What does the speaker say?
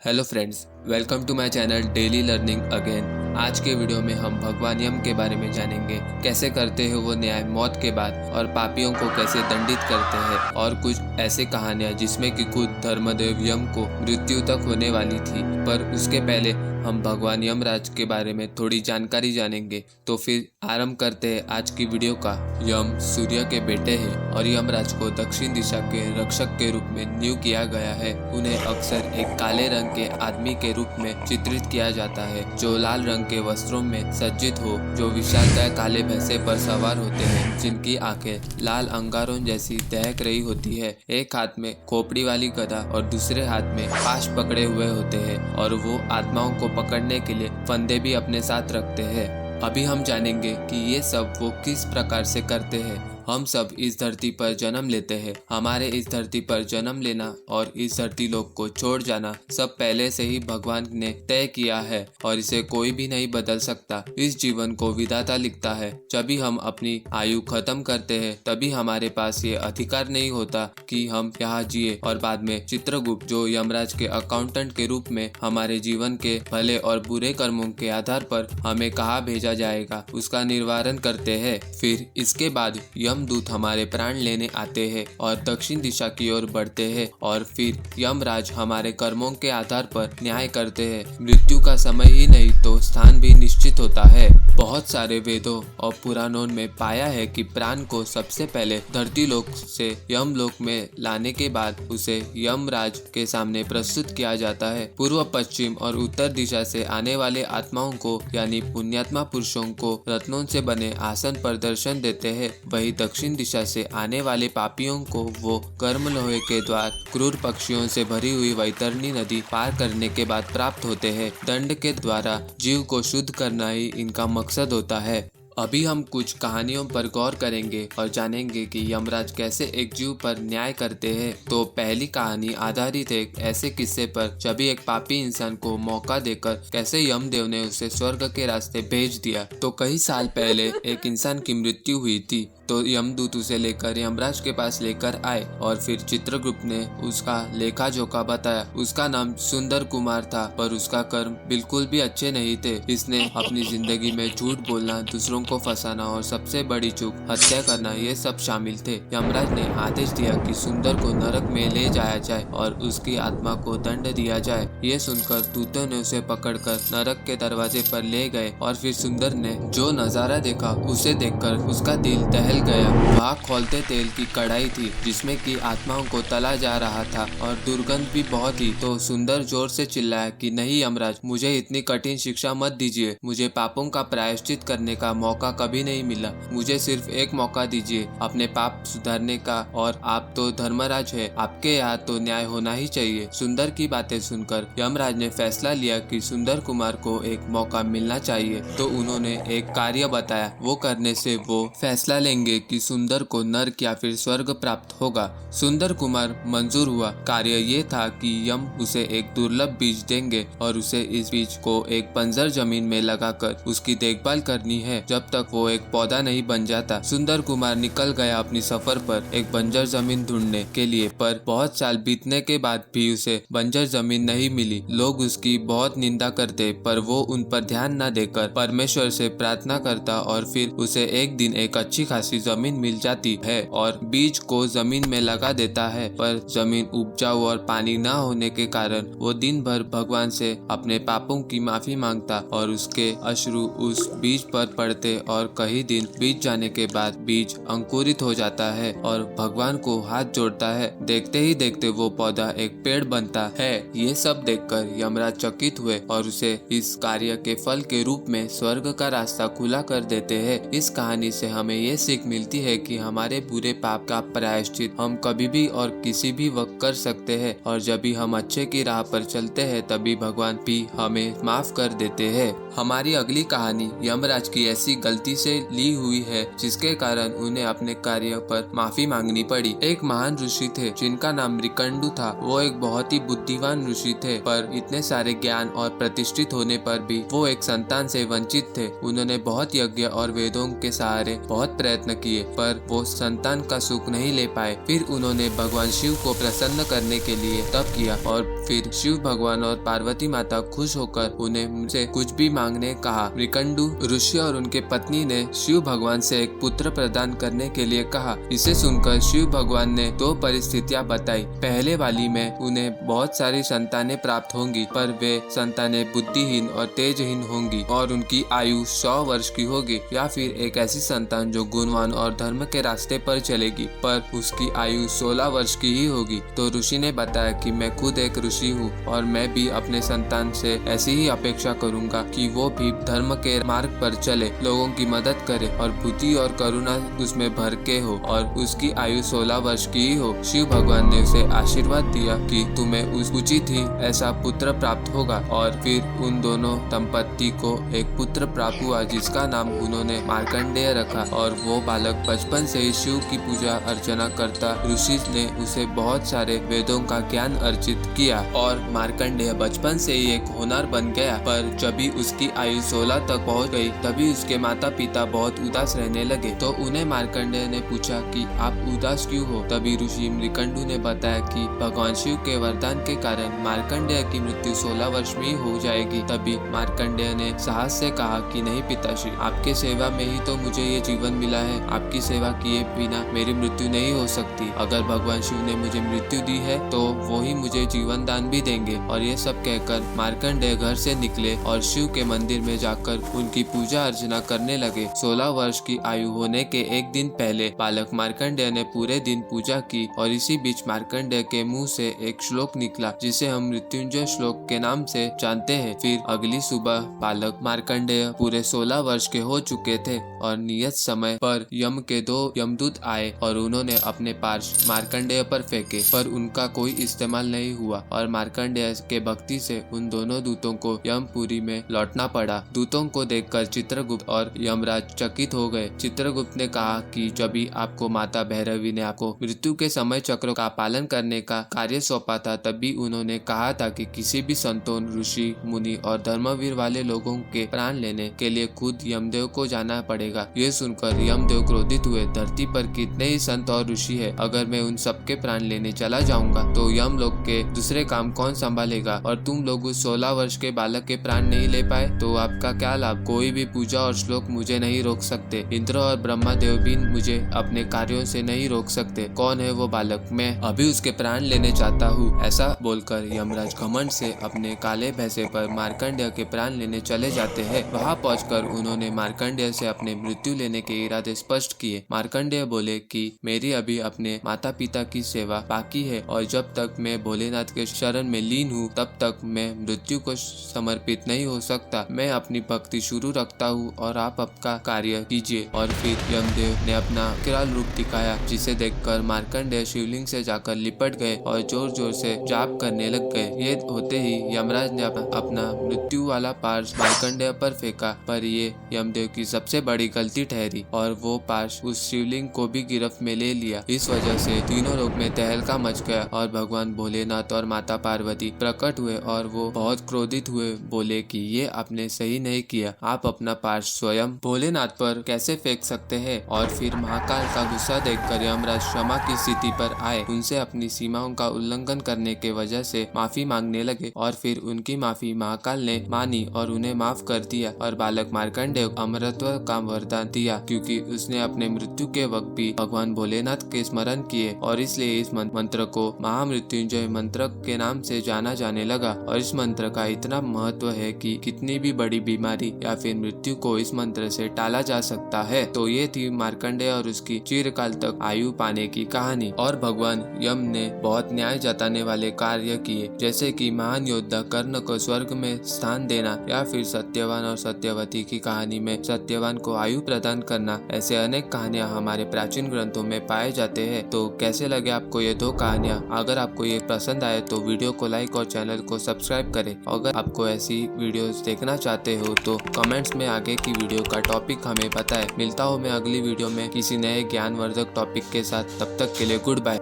Hello friends, welcome to my channel daily learning again. आज के video में हम भगवान यम के बारे में जानेंगे। कैसे करते हैं वो न्याय मौत के बाद और पापियों को कैसे दंडित करते हैं, और कुछ ऐसे कहानियां जिसमें कि खुद धर्मदेव यम को मृत्यु तक होने वाली थी। पर उसके पहले हम भगवान यमराज के बारे में थोड़ी जानकारी जानेंगे। तो फिर आरंभ करते हैं आज की वीडियो का। यम सूर्य के बेटे हैं और यमराज को दक्षिण दिशा के रक्षक के रूप में नियुक्त किया गया है। उन्हें अक्सर एक काले रंग के आदमी के रूप में चित्रित किया जाता है, जो लाल रंग के वस्त्रों में सज्जित हो, जो विशालकाय काले भैंसे पर सवार होते हैं, जिनकी आंखें लाल अंगारों जैसी दहक रही होती है। एक हाथ में खोपड़ी वाली गदा और दूसरे हाथ में पाश पकड़े हुए होते हैं, और वो आत्माओं को पकड़ने के लिए फंदे भी अपने साथ रखते हैं। अभी हम जानेंगे कि ये सब वो किस प्रकार से करते हैं। हम सब इस धरती पर जन्म लेते हैं। हमारे इस धरती पर जन्म लेना और इस धरती लोक को छोड़ जाना सब पहले से ही भगवान ने तय किया है, और इसे कोई भी नहीं बदल सकता। इस जीवन को विधाता लिखता है। जब भी हम अपनी आयु खत्म करते हैं, तभी हमारे पास ये अधिकार नहीं होता कि हम यहाँ जिए और बाद में चित्रगुप्त, जो यमराज के अकाउंटेंट के रूप में हमारे जीवन के भले और बुरे कर्मों के आधार पर हमें कहाँ भेजा जाएगा, उसका निर्वारण करते हैं। फिर इसके बाद यमदूत हमारे प्राण लेने आते हैं और दक्षिण दिशा की ओर बढ़ते हैं, और फिर यमराज हमारे कर्मों के आधार पर न्याय करते हैं। मृत्यु का समय ही नहीं तो स्थान भी निश्चित होता है। बहुत सारे वेदों और पुराणों में पाया है कि प्राण को सबसे पहले धरती लोक से यमलोक में लाने के बाद उसे यमराज के सामने प्रस्तुत किया जाता है। पूर्व, पश्चिम और उत्तर दिशा से आने वाले आत्माओं को, यानी पुण्यात्मा पुरुषों को, रत्नों से बने आसन पर दर्शन देते हैं। वही दक्षिण दिशा से आने वाले पापियों को वो कर्म लोहे के द्वार क्रूर पक्षियों से भरी हुई वैतरणी नदी पार करने के बाद प्राप्त होते हैं। दंड के द्वारा जीव को शुद्ध करना ही इनका मकसद होता है। अभी हम कुछ कहानियों पर गौर करेंगे और जानेंगे कि यमराज कैसे एक जीव पर न्याय करते हैं। तो पहली कहानी आधारित है एक ऐसे किस्से पर, जब एक पापी इंसान को मौका देकर कैसे यमदेव ने उसे स्वर्ग के रास्ते भेज दिया। तो कई साल पहले एक इंसान की मृत्यु हुई थी, तो यमदूत उसे लेकर यमराज के पास लेकर आए, और फिर चित्रगुप्त ने उसका लेखा जोखा बताया। उसका नाम सुंदर कुमार था, पर उसका कर्म बिल्कुल भी अच्छे नहीं थे। इसने अपनी जिंदगी में झूठ बोलना, दूसरों को फंसाना और सबसे बड़ी चूक हत्या करना, ये सब शामिल थे। यमराज ने आदेश दिया कि सुंदर को नरक में ले जाया जाए और उसकी आत्मा को दंड दिया जाए। ये सुनकर दूतों ने उसे पकड़कर नरक के दरवाजे पर ले गए, और फिर सुंदर ने जो नजारा देखा, उसे देखकर उसका दिल दहल गया। वहाँ खौलते तेल की कढ़ाई थी, जिसमें की आत्माओं को तला जा रहा था, और दुर्गंध भी बहुत थी। तो सुंदर जोर से चिल्लाया कि नहीं यमराज, मुझे इतनी कठिन शिक्षा मत दीजिए। मुझे पापों का प्रायश्चित करने का मौका कभी नहीं मिला। मुझे सिर्फ एक मौका दीजिए अपने पाप सुधारने का, और आप तो धर्मराज है, आपके यहाँ तो न्याय होना ही चाहिए। सुंदर की बातें सुनकर यमराज ने फैसला लिया कि सुंदर कुमार को एक मौका मिलना चाहिए। तो उन्होंने एक कार्य बताया। वो करने से वो फैसला लेंगे कि सुंदर को नरक या फिर स्वर्ग प्राप्त होगा। सुंदर कुमार मंजूर हुआ। कार्य ये था कि यम उसे एक दुर्लभ बीज देंगे, और उसे इस बीज को एक बंजर जमीन में लगाकर उसकी देखभाल करनी है जब तक वो एक पौधा नहीं बन जाता। सुंदर कुमार निकल गया अपनी सफर पर एक बंजर जमीन ढूंढने के लिए, पर बहुत साल बीतने के बाद भी उसे बंजर जमीन नहीं मिली। लोग उसकी बहुत निंदा करते, पर वो उन पर ध्यान न देकर परमेश्वर से प्रार्थना करता, और फिर उसे एक दिन एक अच्छी खासी जमीन मिल जाती है और बीज को जमीन में लगा देता है। पर जमीन उपजाऊ और पानी न होने के कारण वो दिन भर भगवान से अपने पापों की माफी मांगता, और उसके अश्रु उस बीज पर पड़ते, और कई दिन बीत जाने के बाद बीज अंकुरित हो जाता है और भगवान को हाथ जोड़ता है। देखते ही देखते वो पौधा एक पेड़ बनता है। ये सब देखकर यमराज चकित हुए और उसे इस कार्य के फल के रूप में स्वर्ग का रास्ता खुला कर देते हैं। इस कहानी से हमें ये सीख मिलती है कि हमारे बुरे पाप का प्रायश्चित हम कभी भी और किसी भी वक्त कर सकते हैं, और जब भी हम अच्छे की राह पर चलते हैं, तभी भगवान भी हमें माफ कर देते हैं। हमारी अगली कहानी यमराज की ऐसी गलती से ली हुई है जिसके कारण उन्हें अपने कार्य पर माफी मांगनी पड़ी। एक महान ऋषि थे जिनका नाम मृकंडू था। वो एक बहुत ही बुद्धिमान ऋषि थे, पर इतने सारे ज्ञान और प्रतिष्ठित होने पर भी वो एक संतान से वंचित थे। उन्होंने बहुत यज्ञ और वेदों के सहारे बहुत प्रयत्न प्रयत्न किए पर वो संतान का सुख नहीं ले पाए। फिर उन्होंने भगवान शिव को प्रसन्न करने के लिए तप किया और फिर शिव भगवान और पार्वती माता खुश होकर उन्हें मुझसे कुछ भी मांगने कहा। मृकंडू ऋषि और उनके पत्नी ने शिव भगवान से एक पुत्र प्रदान करने के लिए कहा। इसे सुनकर शिव भगवान ने दो परिस्थितियां बताई। पहले वाली में उन्हें बहुत सारी संतानें प्राप्त होंगी पर वे संतानें बुद्धिहीन और तेजहीन होंगी और उनकी आयु 100 वर्ष की होगी, या फिर एक ऐसी संतान जो गुणवान और धर्म के रास्ते पर चलेगी पर उसकी आयु 16 वर्ष की ही होगी। तो ऋषि ने बताया कि मैं खुद एक ऋषि हूँ और मैं भी अपने संतान से ऐसी ही अपेक्षा करूँगा कि वो भी धर्म के मार्ग पर चले, लोगों की मदद करे और बुद्धि और करुणा उसमें भर के हो और उसकी आयु 16 वर्ष की ही हो। शिव भगवान ने उसे आशीर्वाद दिया कि तुम्हें उचित ही ऐसा पुत्र प्राप्त होगा और फिर उन दोनों दंपति को एक पुत्र प्राप्त हुआ जिसका नाम उन्होंने मार्कंडेय रखा और वो बालक बचपन से ही शिव की पूजा अर्चना करता। ऋषि ने उसे बहुत सारे वेदों का ज्ञान अर्जित किया और मार्कंडेय बचपन से ही एक होनहार बन गया। पर जब भी उसकी आयु 16 तक पहुंच गई तभी उसके माता पिता बहुत उदास रहने लगे। तो उन्हें मार्कंडेय ने पूछा कि आप उदास क्यों हो। तभी ऋषि मृकंडू ने बताया कि भगवान शिव के वरदान के कारण मार्कंडेय की मृत्यु 16 वर्ष में ही हो जाएगी। तभी मार्कंडेय ने साहस से कहा कि नहीं पिताश्री, आपके सेवा में ही तो मुझे ये जीवन मिला है, आपकी सेवा किए बिना मेरी मृत्यु नहीं हो सकती। अगर भगवान शिव ने मुझे मृत्यु दी है तो वो ही मुझे जीवन दान भी देंगे। और ये सब कहकर मार्कंडेय घर से निकले और शिव के मंदिर में जाकर उनकी पूजा अर्चना करने लगे। 16 वर्ष की आयु होने के एक दिन पहले बालक मार्कंडेय ने पूरे दिन पूजा की और इसी बीच मार्कंडेय के मुंह से एक श्लोक निकला जिसे हम मृत्युंजय श्लोक के नाम से जानते हैं। फिर अगली सुबह बालक मार्कंडेय पूरे 16 वर्ष के हो चुके थे और नियत समय पर यम के 2 यमदूत आए और उन्होंने अपने पाश मार्कंडेय पर फेंके पर उनका कोई इस्तेमाल नहीं हुआ और मार्कंडेय के भक्ति से उन दोनों दूतों को यमपुरी में लौटना पड़ा। दूतों को देखकर चित्रगुप्त और यमराज चकित हो गए। चित्रगुप्त ने कहा कि जब भी आपको माता भैरवी ने आपको मृत्यु के समय चक्र का पालन करने का कार्य सौंपा था तभी उन्होंने कहा था कि किसी भी संतों, ऋषि, मुनि और धर्मवीर वाले लोगों के प्राण लेने के लिए खुद यमदेव को जाना पड़ेगा। ये सुनकर यमदेव क्रोधित हुए। धरती पर कितने ही संत और ऋषि है, अगर मैं उन सबके प्राण लेने चला जाऊंगा तो यम लोग के दूसरे काम कौन संभालेगा। और तुम लोग उस 16 वर्ष के बालक के प्राण नहीं ले पाए तो आपका क्या लाभ। कोई भी पूजा और श्लोक मुझे नहीं रोक सकते। इंद्र और ब्रह्मा देव भी मुझे अपने कार्यों से नहीं रोक सकते। कौन है वो बालक, मैं अभी उसके प्राण लेने चाहता हूँ। ऐसा बोलकर यमराज घमंड से अपने काले भैंसे पर मार्कंडेय के प्राण लेने चले जाते हैं। वहां पहुंचकर उन्होंने मार्कंडेय से अपने मृत्यु लेने के इरादे स्पष्ट किए। मार्कंडेय बोले कि मेरी अभी अपने माता पिता की सेवा बाकी है और जब तक मैं भोलेनाथ के शरण में लीन हूँ तब तक मैं मृत्यु को समर्पित नहीं हो सकता। मैं अपनी भक्ति शुरू रखता हूँ और आप आपका कार्य कीजिए। और फिर यमदेव ने अपना विकराल रूप दिखाया जिसे देखकर मार्कंडेय शिवलिंग से जाकर लिपट गए और जोर जोर से जाप करने लग गए। ये होते ही यमराज ने अपना मृत्यु वाला पाश मार्कंडेय पर फेंका पर ये यमदेव की सबसे बड़ी गलती ठहरी और वो पाश उस शिवलिंग को भी गिरफ्त में ले लिया। इस वजह से तीनों लोक में तहलका मच गया और भगवान भोलेनाथ और माता पार्वती प्रकट हुए और वो बहुत क्रोधित हुए। बोले कि ये आपने सही नहीं किया, आप अपना पाश स्वयं भोलेनाथ पर कैसे फेंक सकते हैं। और फिर महाकाल का गुस्सा देखकर यमराज क्षमा की स्थिति पर आए, उनसे अपनी सीमाओं का उल्लंघन करने के वजह से माफी मांगने लगे और फिर उनकी माफी महाकाल ने मानी और उन्हें माफ कर दिया और बालक मार्कंडेय अमरत्व का वरदान दिया क्योंकि उसने अपने मृत्यु के वक्त भी भगवान भोलेनाथ के स्मरण किए और इसलिए इस मंत्र को महामृत्युंजय मंत्र के नाम से जाना जाने लगा। और इस मंत्र का इतना महत्व है कि कितनी भी बड़ी बीमारी या फिर मृत्यु को इस मंत्र से टाला जा सकता है। तो ये थी मार्कंडेय और उसकी चिरकाल तक आयु पाने की कहानी। और भगवान यम ने बहुत न्याय जताने वाले कार्य किए जैसे कि महान योद्धा कर्ण को स्वर्ग में स्थान देना या फिर सत्यवान और सत्यवती की कहानी में सत्यवान को आयु प्रदान करना। ऐसे अनेक कहानियां हमारे प्राचीन ग्रंथों में पाए जाते हैं। तो कैसे लगे आपको ये 2 कहानियां? अगर आपको ये पसंद आए तो वीडियो को लाइक और चैनल को सब्सक्राइब करें। अगर आपको ऐसी वीडियोस देखना चाहते हो तो कमेंट्स में आगे की वीडियो का टॉपिक हमें बताएं। मिलता हूँ मैं अगली वीडियो में किसी नए ज्ञानवर्धक टॉपिक के साथ। तब तक के लिए गुड बाय।